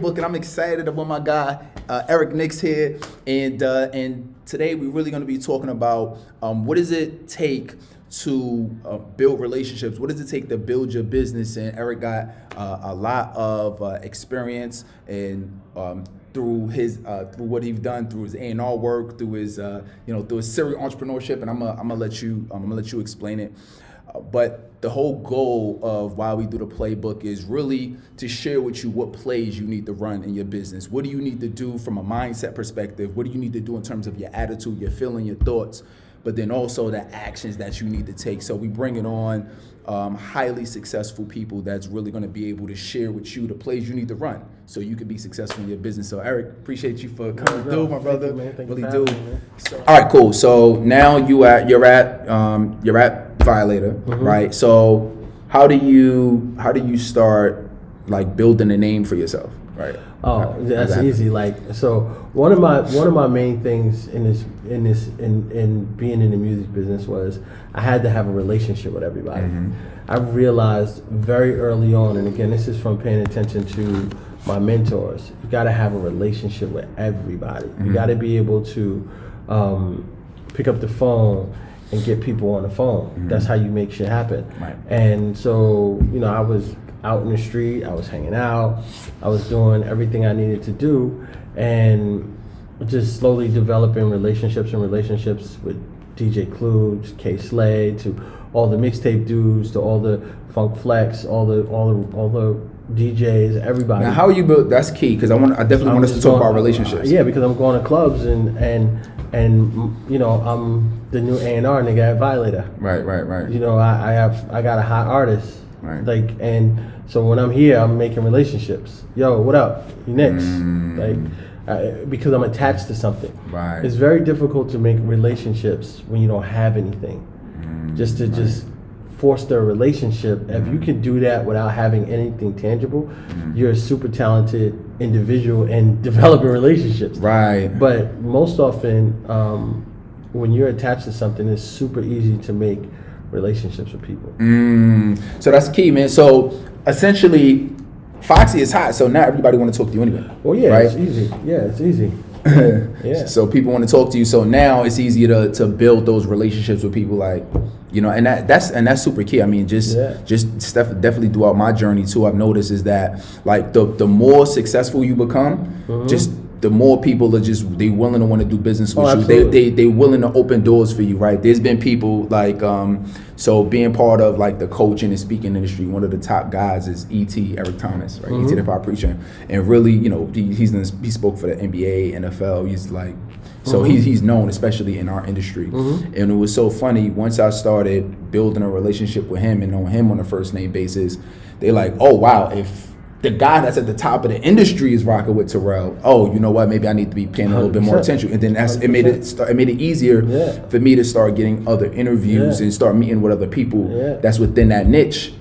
Book, and I'm excited about my guy Eric Nix here, and today we're really going to be talking about what does it take to build relationships. What does it take to build your business? And Eric got a lot of experience and through his through what he's done, through his A&R work, through his through his serial entrepreneurship, and I'm gonna let you explain it. But the whole goal of why we do the playbook is really to share with you what plays you need to run in your business. What do you need to do from a mindset perspective? What do you need to do in terms of your attitude, your feeling, your thoughts, but then also the actions that you need to take. So we bring it on highly successful people that's really going to be able to share with you the plays you need to run so you can be successful in your business. So Eric, appreciate you for coming through, my brother. Really do. All right, cool. So now you're at Violator, right? So how do you start like building a name for yourself, right? Oh, that's easy. Like, so one of my main things in being in the music business was I had to have a relationship with everybody. I realized very early on, and again, this is from paying attention to my mentors. You got to have a relationship with everybody. You got to be able to pick up the phone and get people on the phone. That's how you make shit happen. Right. And so, I was out in the street, I was hanging out, I was doing everything I needed to do, and just slowly developing relationships with DJ Klubes, K Slade, to all the mixtape dudes, to all the Funk Flex, all the DJs, everybody. Now, how you built? That's key, because I definitely want us to talk about relationships. Yeah, because I'm going to clubs and I'm the new A&R nigga at Violator. Right. I got a hot artist. Right. Like, and so when I'm here, I'm making relationships. Yo, what up? You next? Because I'm attached to something. Right. It's very difficult to make relationships when you don't have anything. Just foster a relationship. If you can do that without having anything tangible, you're a super talented individual in developing relationships. Right. But most often, when you're attached to something, it's super easy to make relationships with people. So that's key, man. So essentially, Foxy is hot, so now everybody want to talk to you anyway. Well, yeah, right? It's easy. Yeah, it's easy. Yeah. So people want to talk to you. So now it's easier to build those relationships with people, like, and that's super key. I mean, definitely throughout my journey too, I've noticed is that like the more successul you become, just the more people are they willing to want to do business with you. They willing to open doors for you, right? There's been people like so being part of like the coaching and speaking industry, one of the top guys is E.T. Eric Thomas, right? E.T. the Pop Preacher, and really, he spoke for the NBA, NFL. He's like, so he's known, especially in our industry. And it was so funny, once I started building a relationship with him and knowing him on a first name basis, they like, oh wow, if the guy that's at the top of the industry is rocking with Terrell, oh, you know what? Maybe I need to be paying a little bit more attention. And then it made it easier for me to start getting other interviews and start meeting with other people that's within that niche.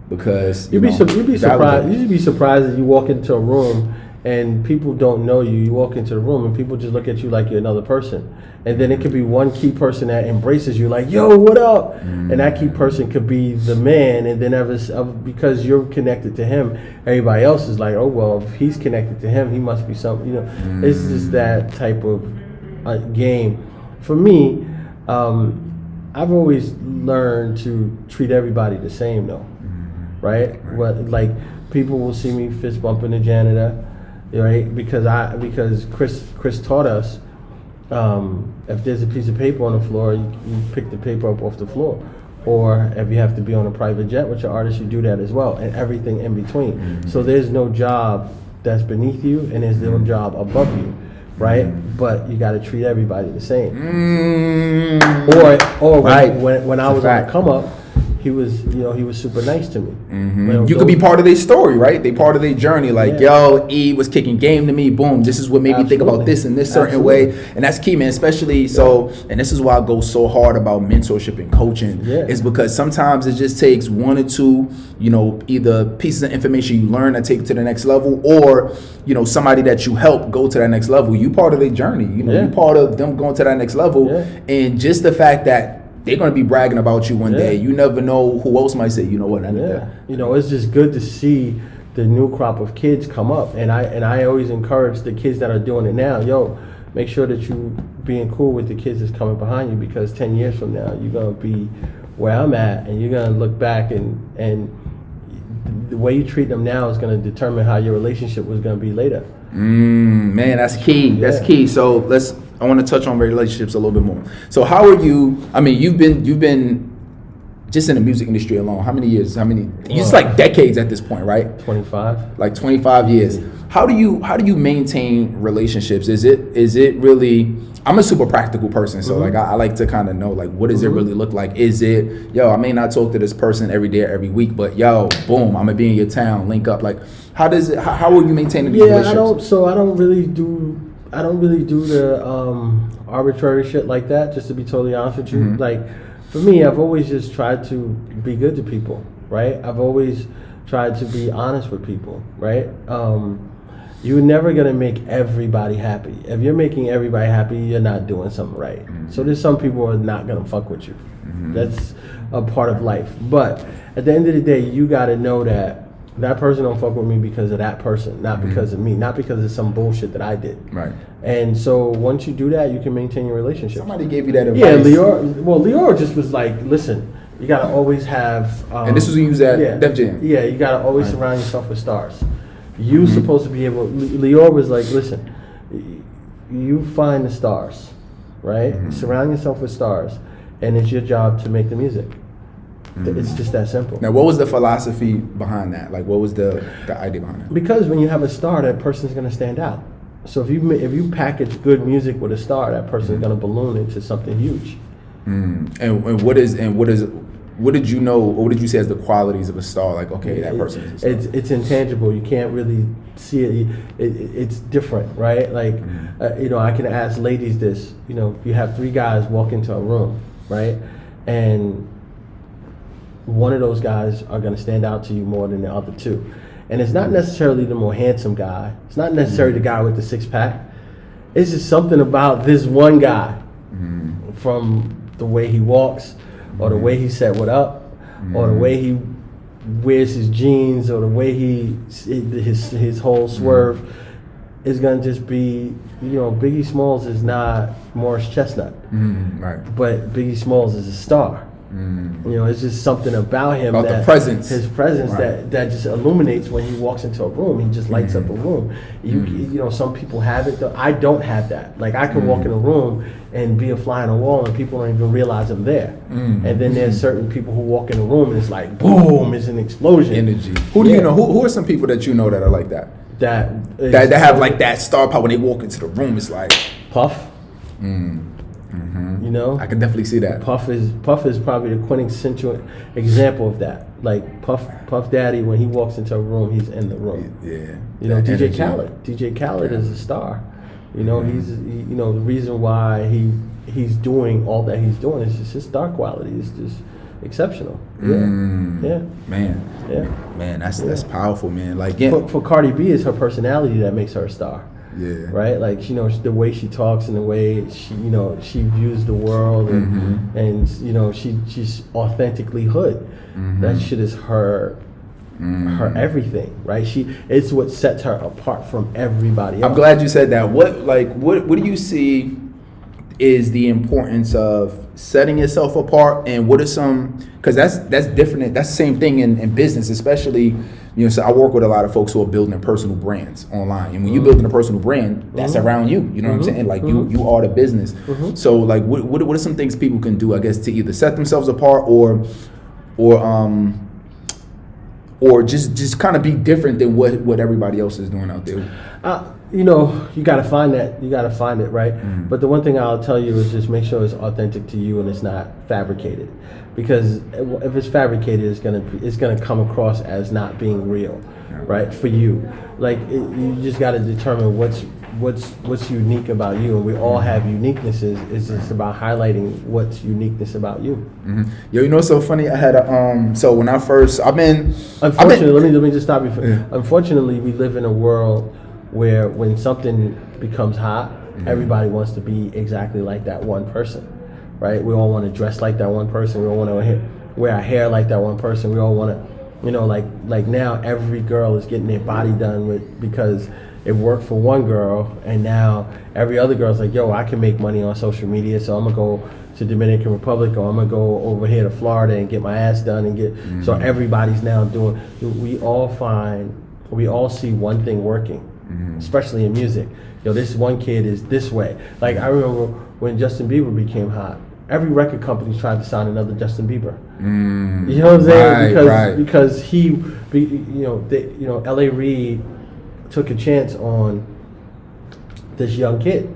Because you'd be surprised. You'd be surprised if you walk into a room and people don't know you. You walk into the room and people just look at you like you're another person. And then it could be one key person that embraces you, like, yo, what up? And that key person could be the man, and then because you're connected to him, everybody else is like, oh, well, if he's connected to him, he must be something, It's just that type of game. For me, I've always learned to treat everybody the same, though, right? Like, people will see me fist bumping the janitor, right? Because Chris taught us, if there's a piece of paper on the floor, you pick the paper up off the floor. Or if you have to be on a private jet with your artist, you do that as well, and everything in between. So there's no job that's beneath you, and there's no job above you, right? But you got to treat everybody the same. Or when I was on the come up, he was super nice to me. You could be part of their story, right? They part of their journey. Like, yo, E was kicking game to me. Boom, this is what made me think about this in this certain way. And that's key, man. Especially and this is why I go so hard about mentorship and coaching. Is because sometimes it just takes one or two, either pieces of information you learn that take it to the next level, or somebody that you help go to that next level. You part of their journey. You part of them going to that next level. And just the fact that they're going to be bragging about you one day. You never know who else might say, you know what, I need that. It's just good to see the new crop of kids come up, and I always encourage the kids that are doing it now, yo, make sure that you being cool with the kids that's coming behind you, because 10 years from now you're gonna be where I'm at, and you're gonna look back and the way you treat them now is gonna determine how your relationship was gonna be later. Man, that's key. That's key. So I want to touch on relationships a little bit more. So how are you? I mean, you've been just in the music industry alone. How many years? It's like decades at this point, right? 25. Like 25 years. How do you maintain relationships? Is it really? I'm a super practical person, so like I like to kind of know, like, what does it really look like? Is it, yo, I may not talk to this person every day or every week, but yo, boom, I'm gonna be in your town, link up. Like, how are you maintaining these relationships? I don't really do the arbitrary shit like that, just to be totally honest with you. Like, for me, I've always just tried to be good to people, right? I've always tried to be honest with people, right? You're never gonna make everybody happy. If you're making everybody happy, you're not doing something right. So there's some people who are not gonna fuck with you. That's a part of life. But at the end of the day, you gotta know that person don't fuck with me because of that person, not because of me, not because of some bullshit that I did. Right. And so once you do that, you can maintain your relationship. Somebody gave you that advice. Yeah, Lior just was like, listen, you gotta always have. And this was when you was at Def Jam. Yeah, you gotta always surround yourself with stars. You supposed to be able. Lior was like, listen, you find the stars, right? Surround yourself with stars, and it's your job to make the music. It's just that simple. Now, what was the philosophy behind that? Like, what was the idea behind it? Because when you have a star, that person's gonna stand out. So if you package good music with a star, that person's gonna balloon into something huge. And what did you know, or what did you say as the qualities of a star? Like, okay, that person is a star. It's intangible. You can't really see it. It's different, right? Like, I can ask ladies this. You have 3 guys walk into a room, right? And one of those guys are going to stand out to you more than the other 2. And it's not necessarily the more handsome guy. It's not necessarily the guy with the 6-pack. It's just something about this one guy, from the way he walks, or the way he set what up, or the way he wears his jeans, or the way his whole swerve is gonna just be, Biggie Smalls is not Morris Chestnut, right? But Biggie Smalls is a star. It's just something about him, about the presence, his presence, right, that just illuminates when he walks into a room. He just lights up a room. Some people have it. I don't have that. Like, I can walk in a room and be a fly on the wall, and people don't even realize I'm there. And then there's certain people who walk in a room and it's like, boom, it's an explosion. Energy. Who do you know? Who are some people that you know that are like that? That have like that star power when they walk into the room? It's like Puff. I can definitely see that. Puff is probably the quintessential example of that. Like Puff Daddy, when he walks into a room, he's in the room. Yeah. DJ Khaled. DJ Khaled is a star. He's the reason why he's doing all that he's doing is just his star quality is just exceptional. Man, that's powerful, man. Like, for Cardi B, it's her personality that makes her a star. Yeah. Right. Like, the way she talks and the way she views the world, and she's authentically hood. That shit is her everything, right? It's what sets her apart from everybody else. I'm glad you said that. What do you see is the importance of setting yourself apart, and what are some, because that's different. That's the same thing in business, especially. So I work with a lot of folks who are building personal brands online, and when you're building a personal brand, that's around you. You know what I'm saying? Like, you are the business. So, like, what are some things people can do, I guess, to either set themselves apart or just kind of be different than what everybody else is doing out there? You got to find that. You got to find it, right? But the one thing I'll tell you is just make sure it's authentic to you and it's not fabricated. Because if it's fabricated, it's gonna come across as not being real, right? For you, like, you just got to determine what's unique about you, and we all have uniquenesses. It's just about highlighting what's uniqueness about you. Yo, it's so funny. I had so when Unfortunately, let me just stop you. Unfortunately, we live in a world where when something becomes hot, everybody wants to be exactly like that one person. Right? We all want to dress like that one person. We all want to wear our hair like that one person. We all want to You know, like now every girl is getting their body done because it worked for one girl, and now every other girl's like, yo, I can make money on social media, so I'm gonna go to Dominican Republic, or I'm gonna go over here to Florida and get my ass done and get. So everybody's now doing. We all see one thing working, especially in music. Yo, this one kid is this way. Like I remember when Justin Bieber became hot, every record company tried to sign another Justin Bieber. You know what I'm saying? Because he, L.A. Reid took a chance on this young kid,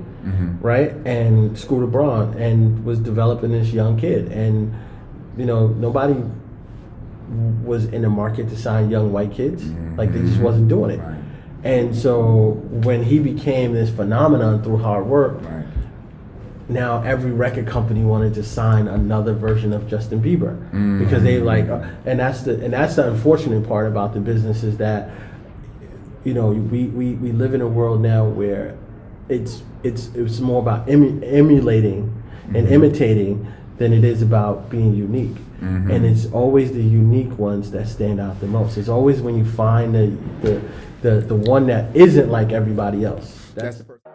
right? And Scooter Braun, and was developing this young kid, and nobody was in the market to sign young white kids. Like they just wasn't doing it. Right. And so when he became this phenomenon through hard work, now every record company wanted to sign another version of Justin Bieber because they like, and that's the unfortunate part about the business is that we live in a world now where it's more about emulating and imitating than it is about being unique. And it's always the unique ones that stand out the most. It's always when you find the one that isn't like everybody else. That's the person.